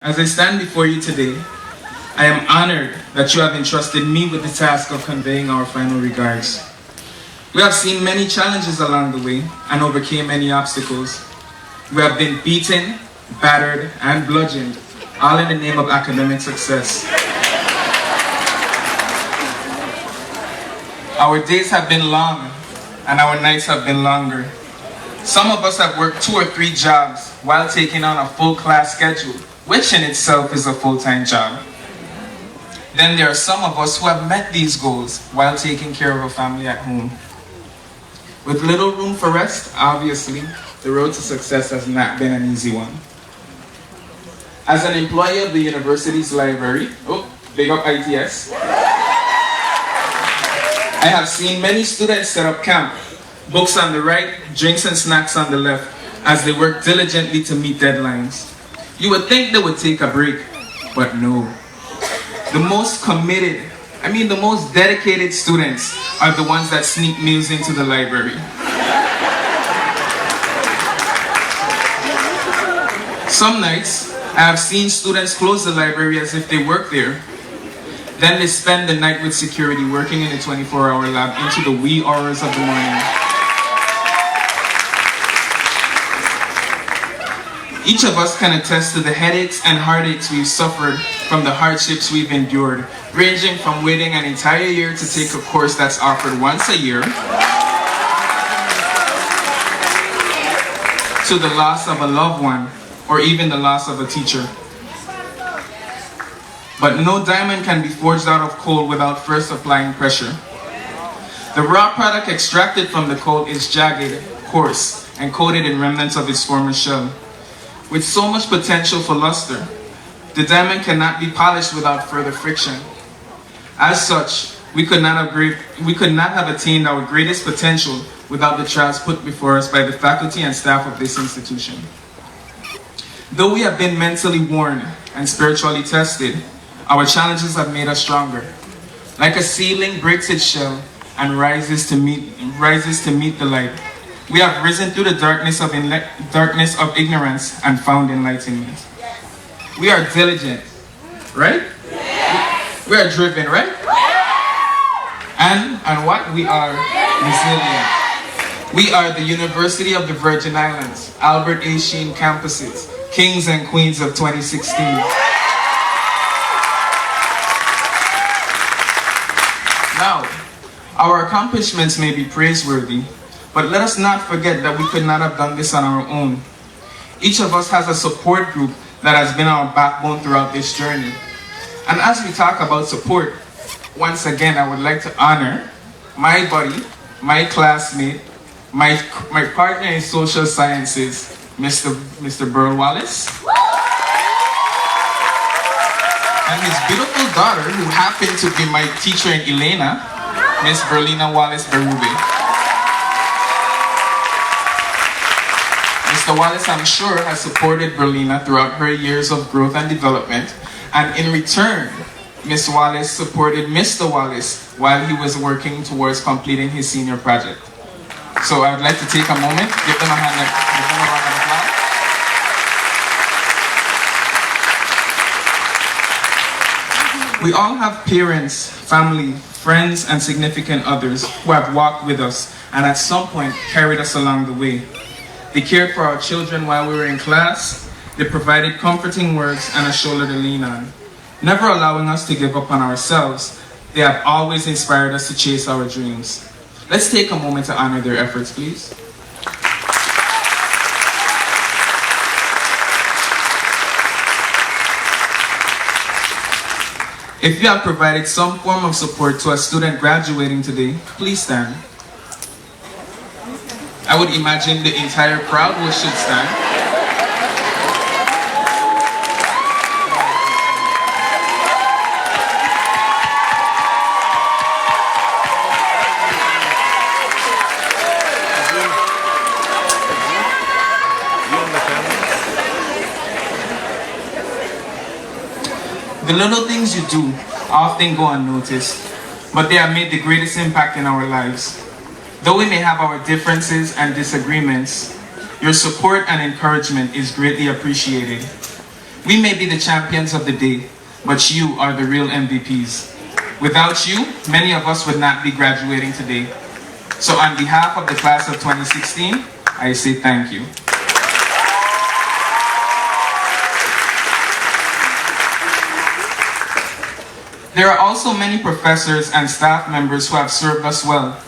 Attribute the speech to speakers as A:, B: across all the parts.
A: As I stand before you today, I am honored that you have entrusted me with the task of conveying our final regards. We have seen many challenges along the way and overcame many obstacles. We have been beaten, battered, and bludgeoned, all in the name of academic success. Our days have been long, and our nights have been longer. Some of us have worked 2 or 3 jobs while taking on a full class schedule, which in itself is a full-time job. Then there are some of us who have met these goals while taking care of a family at home. With little room for rest, obviously, the road to success has not been an easy one. As an employee of the university's library, big up ITS, I have seen many students set up camp, books on the right, drinks and snacks on the left, as they work diligently to meet deadlines. You would think they would take a break, but no. The most committed, the most dedicated students are the ones that sneak meals into the library. Some nights, I have seen students close the library as if they work there. Then they spend the night with security working in the 24-hour lab into the wee hours of the morning. Each of us can attest to the headaches and heartaches we've suffered from the hardships we've endured, ranging from waiting an entire year to take a course that's offered once a year, to the loss of a loved one, or even the loss of a teacher. But no diamond can be forged out of coal without first applying pressure. The raw product extracted from the coal is jagged, coarse, and coated in remnants of its former shell. With so much potential for luster, the diamond cannot be polished without further friction. As such, we could not have attained our greatest potential without the trials put before us by the faculty and staff of this institution. Though we have been mentally worn and spiritually tested, our challenges have made us stronger. Like a seedling breaks its shell and rises to meet the light, we have risen through the darkness of ignorance and found enlightenment. We are diligent, right? Yes. We are driven, right? Yes. And what? We are resilient. We are the University of the Virgin Islands, Albert A. Sheen campuses, kings and queens of 2016. Now, our accomplishments may be praiseworthy, but let us not forget that we could not have done this on our own. Each of us has a support group that has been our backbone throughout this journey. And as we talk about support, once again I would like to honor my buddy, my classmate, my partner in social sciences, Mr. Burl Wallace, and his beautiful daughter, who happened to be my teacher in Elena, Miss Berlina Wallace Berube. Mr. Wallace, I'm sure, has supported Berlina throughout her years of growth and development, and in return, Ms. Wallace supported Mr. Wallace while he was working towards completing his senior project. So I would like to take a moment, give them a round of applause. We all have parents, family, friends, and significant others who have walked with us and at some point carried us along the way. They cared for our children while we were in class. They provided comforting words and a shoulder to lean on. Never allowing us to give up on ourselves, they have always inspired us to chase our dreams. Let's take a moment to honor their efforts, please. If you have provided some form of support to a student graduating today, please stand. I would imagine the entire crowd should stand. The little things you do often go unnoticed, but they have made the greatest impact in our lives. Though we may have our differences and disagreements, your support and encouragement is greatly appreciated. We may be the champions of the day, but you are the real MVPs. Without you, many of us would not be graduating today. So on behalf of the class of 2016, I say thank you. There are also many professors and staff members who have served us well.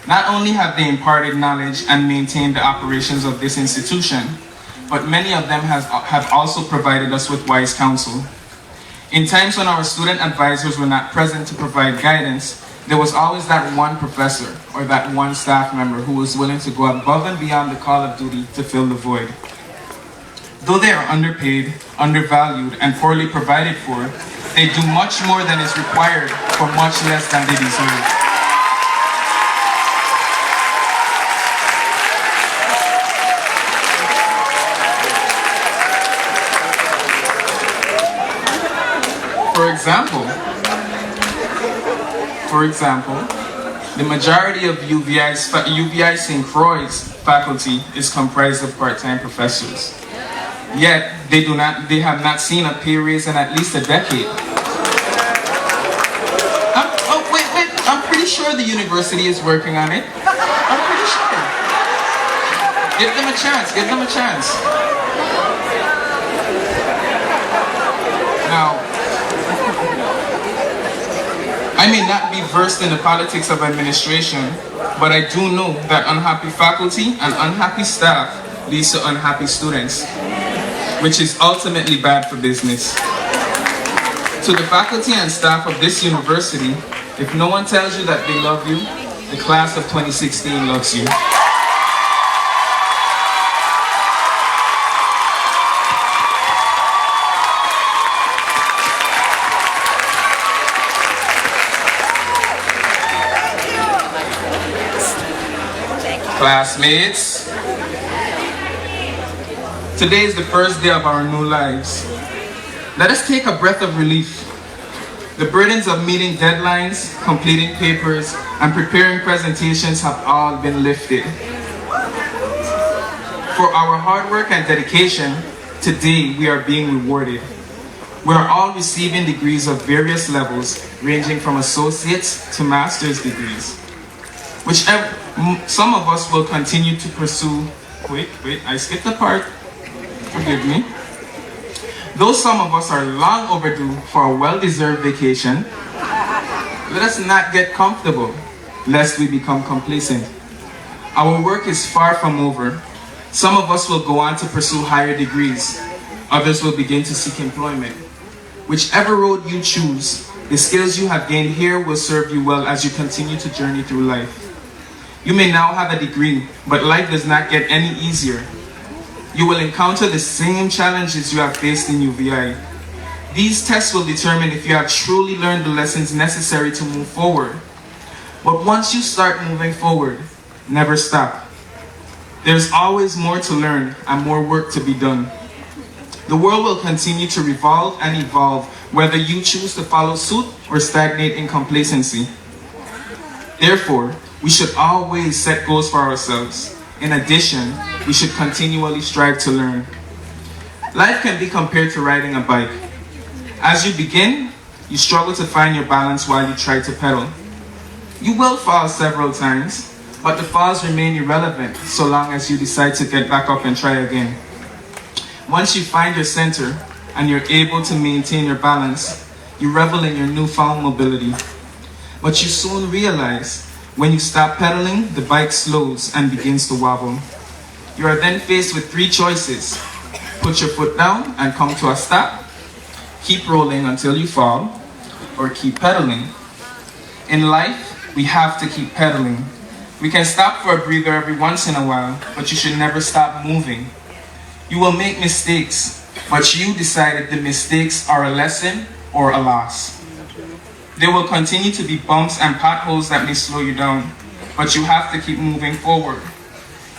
A: Not only have they imparted knowledge and maintained the operations of this institution, but many of them have also provided us with wise counsel. In times when our student advisors were not present to provide guidance, there was always that one professor or that one staff member who was willing to go above and beyond the call of duty to fill the void. Though they are underpaid, undervalued, and poorly provided for, they do much more than is required for much less than they deserve. For example, the majority of UVI St. Croix faculty is comprised of part-time professors. Yet, they have not seen a pay raise in at least a decade. I'm pretty sure the university is working on it. I'm pretty sure. Give them a chance. Now, I may not be versed in the politics of administration, but I do know that unhappy faculty and unhappy staff leads to unhappy students, which is ultimately bad for business. To the faculty and staff of this university, if no one tells you that they love you, the class of 2016 loves you. Classmates, today is the first day of our new lives. Let us take a breath of relief. The burdens of meeting deadlines, completing papers, and preparing presentations have all been lifted. For our hard work and dedication, today we are being rewarded. We are all receiving degrees of various levels, ranging from associates to master's degrees. Some of us will continue to pursue. Wait, I skipped a part. Forgive me. Though some of us are long overdue for a well-deserved vacation, let us not get comfortable, lest we become complacent. Our work is far from over. Some of us will go on to pursue higher degrees. Others will begin to seek employment. Whichever road you choose, the skills you have gained here will serve you well as you continue to journey through life. You may now have a degree, but life does not get any easier. You will encounter the same challenges you have faced in UVI. These tests will determine if you have truly learned the lessons necessary to move forward. But once you start moving forward, never stop. There's always more to learn and more work to be done. The world will continue to revolve and evolve, whether you choose to follow suit or stagnate in complacency. Therefore, we should always set goals for ourselves. In addition, we should continually strive to learn. Life can be compared to riding a bike. As you begin, you struggle to find your balance while you try to pedal. You will fall several times, but the falls remain irrelevant so long as you decide to get back up and try again. Once you find your center and you're able to maintain your balance, you revel in your newfound mobility. But you soon realize when you stop pedaling, the bike slows and begins to wobble. You are then faced with three choices. Put your foot down and come to a stop, keep rolling until you fall, or keep pedaling. In life, we have to keep pedaling. We can stop for a breather every once in a while, but you should never stop moving. You will make mistakes, but you decide if the mistakes are a lesson or a loss. There will continue to be bumps and potholes that may slow you down, but you have to keep moving forward.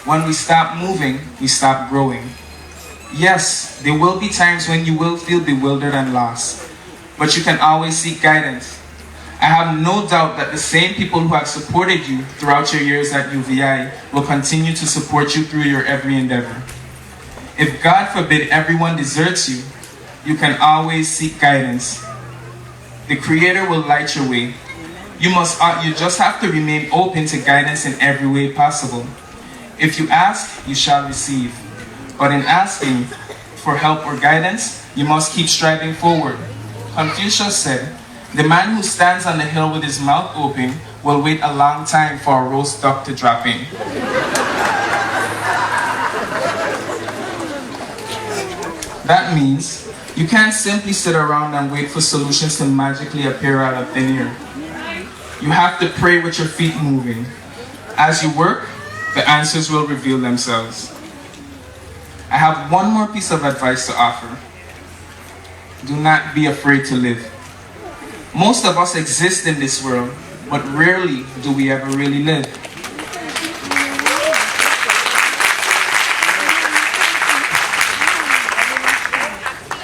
A: When we stop moving, we stop growing. Yes, there will be times when you will feel bewildered and lost, but you can always seek guidance. I have no doubt that the same people who have supported you throughout your years at UVI will continue to support you through your every endeavor. If God forbid everyone deserts you, you can always seek guidance. The Creator will light your way. You just have to remain open to guidance in every way possible. If you ask, you shall receive. But in asking for help or guidance, you must keep striving forward. Confucius said, "The man who stands on the hill with his mouth open will wait a long time for a roast duck to drop in." That means you can't simply sit around and wait for solutions to magically appear out of thin air. You have to pray with your feet moving. As you work, the answers will reveal themselves. I have one more piece of advice to offer. Do not be afraid to live. Most of us exist in this world, but rarely do we ever really live.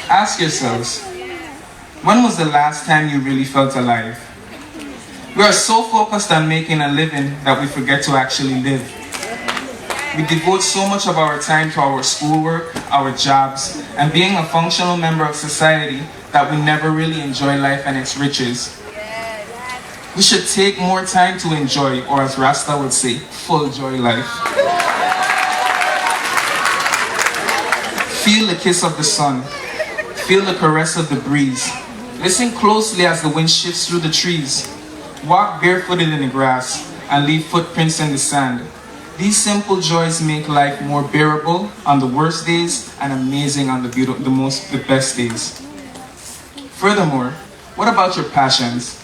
A: Ask yourselves, when was the last time you really felt alive? We are so focused on making a living that we forget to actually live. We devote so much of our time to our schoolwork, our jobs, and being a functional member of society that we never really enjoy life and its riches. We should take more time to enjoy, or as Rasta would say, full joy life. Feel the kiss of the sun. Feel the caress of the breeze. Listen closely as the wind shifts through the trees. Walk barefooted in the grass and leave footprints in the sand. These simple joys make life more bearable on the worst days and amazing on the best days. Furthermore, what about your passions?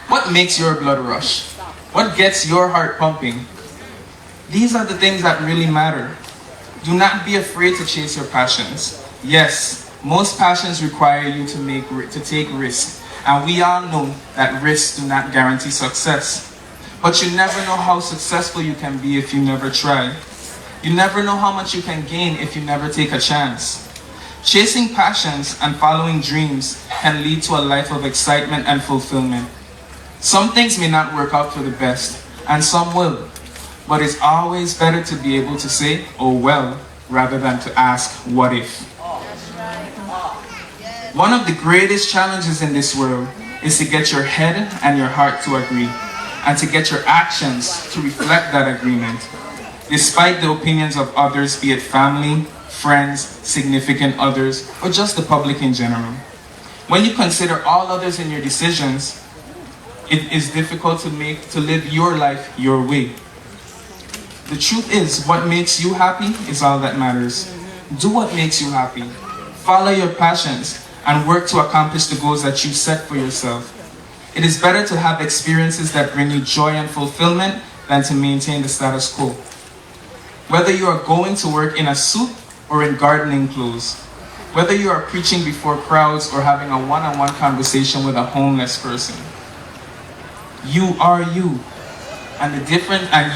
A: What makes your blood rush? What gets your heart pumping? These are the things that really matter. Do not be afraid to chase your passions. Yes, most passions require you to take risks, and we all know that risks do not guarantee success. But you never know how successful you can be if you never try. You never know how much you can gain if you never take a chance. Chasing passions and following dreams can lead to a life of excitement and fulfillment. Some things may not work out for the best, and some will. But it's always better to be able to say, "Oh well," rather than to ask, "What if?" One of the greatest challenges in this world is to get your head and your heart to agree, and to get your actions to reflect that agreement, despite the opinions of others, be it family, friends, significant others, or just the public in general. When you consider all others in your decisions, it is difficult to live your life your way. The truth is, what makes you happy is all that matters. Do what makes you happy. Follow your passions and work to accomplish the goals that you set for yourself. It is better to have experiences that bring you joy and fulfillment than to maintain the status quo. Whether you are going to work in a suit or in gardening clothes, whether you are preaching before crowds or having a one-on-one conversation with a homeless person, you are you, and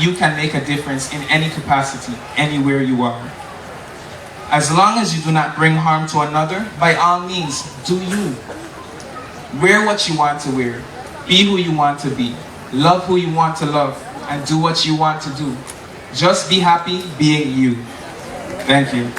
A: you can make a difference in any capacity, anywhere you are. As long as you do not bring harm to another, by all means, do you. Wear what you want to wear. Be who you want to be. Love who you want to love. And do what you want to do. Just be happy being you. Thank you.